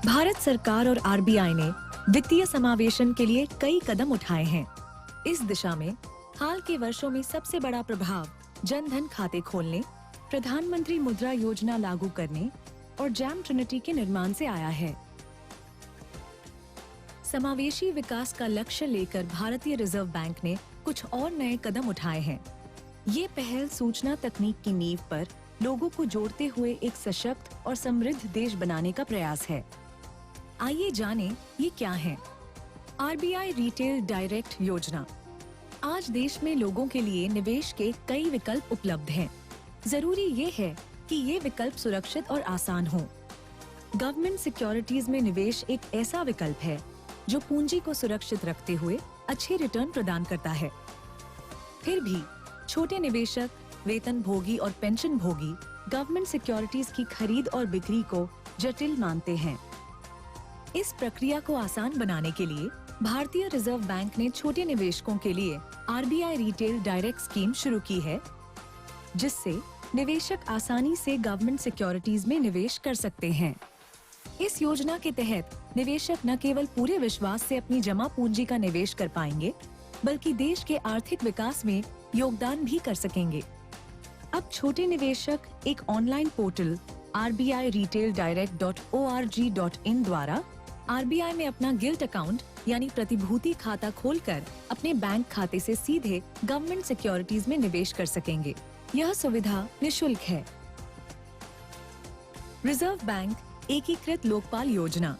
भारत सरकार और आरबीआई ने वित्तीय समावेशन के लिए कई कदम उठाए हैं। इस दिशा में हाल के वर्षों में सबसे बड़ा प्रभाव जन धन खाते खोलने, प्रधानमंत्री मुद्रा योजना लागू करने और जैम ट्रिनिटी के निर्माण से आया है। समावेशी विकास का लक्ष्य लेकर भारतीय रिजर्व बैंक ने कुछ और नए कदम उठाए हैं। ये पहल सूचना तकनीक की नींव पर लोगों को जोड़ते हुए एक सशक्त और समृद्ध देश बनाने का प्रयास है। आइए जानें ये क्या है। आरबीआई रिटेल डायरेक्ट योजना। आज देश में लोगों के लिए निवेश के कई विकल्प उपलब्ध हैं। जरूरी ये है कि ये विकल्प सुरक्षित और आसान हों। गवर्नमेंट सिक्योरिटीज में निवेश एक ऐसा विकल्प है जो पूंजी को सुरक्षित रखते हुए अच्छे रिटर्न प्रदान करता है। फिर भी छोटे निवेशक, वेतन भोगी और पेंशन भोगी गवर्नमेंट सिक्योरिटीज की खरीद और बिक्री को जटिल मानते हैं। इस प्रक्रिया को आसान बनाने के लिए भारतीय रिजर्व बैंक ने छोटे निवेशकों के लिए आरबीआई रिटेल डायरेक्ट स्कीम शुरू की है, जिससे निवेशक आसानी से गवर्नमेंट सिक्योरिटीज में निवेश कर सकते हैं। इस योजना के तहत निवेशक न केवल पूरे विश्वास से अपनी जमा पूंजी का निवेश कर पाएंगे, बल्कि देश के आर्थिक विकास में योगदान भी कर सकेंगे। अब छोटे निवेशक एक ऑनलाइन पोर्टल RBIRetailDirect.org.in द्वारा आरबीआई में अपना गिल्ट अकाउंट यानी प्रतिभूति खाता खोलकर अपने बैंक खाते से सीधे गवर्नमेंट सिक्योरिटीज में निवेश कर सकेंगे। यह सुविधा निशुल्क है। रिजर्व बैंक एकीकृत लोकपाल योजना।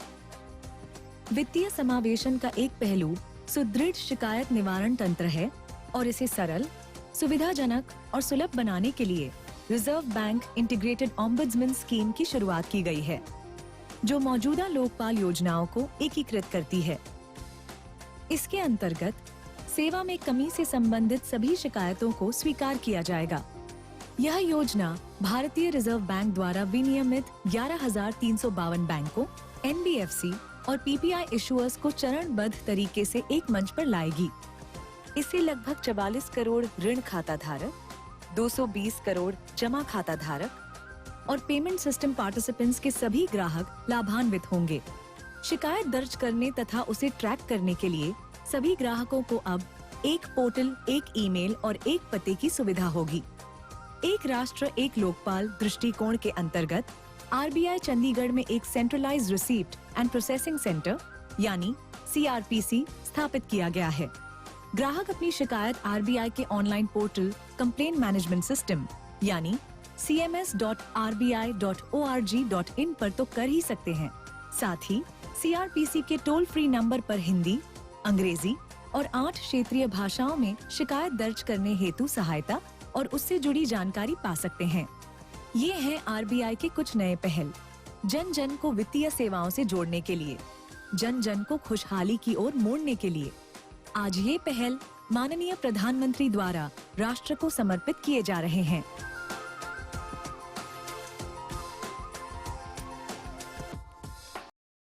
वित्तीय समावेशन का एक पहलू सुदृढ़ शिकायत निवारण तंत्र है और इसे सरल, सुविधाजनक और सुलभ बनाने के लिए reserve bank integrated ombudsman scheme की शुरुआत की गई है, जो मौजूदा लोकपाल योजनाओं को एकीकृत करती है। इसके अंतर्गत सेवा में कमी से संबंधित सभी शिकायतों को स्वीकार किया जाएगा। यह योजना भारतीय रिजर्व बैंक द्वारा विनियमित 11,352 बैंकों, एनबीएफसी और पीपीआई इशुअर्स को चरणबद्ध तरीके से एक मंच पर लाएगी। इससे लगभग 44 करोड़ ऋण खाता धारक, 220 करोड़ जमा खाता धारक और पेमेंट सिस्टम पार्टिसिपेंट्स के सभी ग्राहक लाभान्वित होंगे। शिकायत दर्ज करने तथा उसे ट्रैक करने के लिए सभी ग्राहकों को अब एक पोर्टल, एक ईमेल और एक पते की सुविधा होगी। एक राष्ट्र एक लोकपाल दृष्टिकोण के अंतर्गत आरबीआई चंडीगढ़ में एक centralised receipt and processing centre यानी CRPC स्थापित किया गया है। ग्राहक अपनी शिकायत आरबीआई के online portal complaint management system यानी cms.rbi.org.in पर तो कर ही सकते हैं। साथ ही CRPC के टोल फ्री नंबर पर हिंदी, अंग्रेजी और 8 क्षेत्रीय भाषाओं में शिकायत दर्ज करने हेतु सहायता और उससे जुड़ी जानकारी पा सकते हैं। ये हैं आरबीआई के कुछ नए पहल, जन जन को वित्तीय सेवाओं से जोड़ने के लिए, जन जन को खुशहाली की ओर मोड़ने के लिए। आज ये पहल माननीय प्रधानमंत्री द्वारा राष्ट्र को समर्पित किए जा रहे हैं।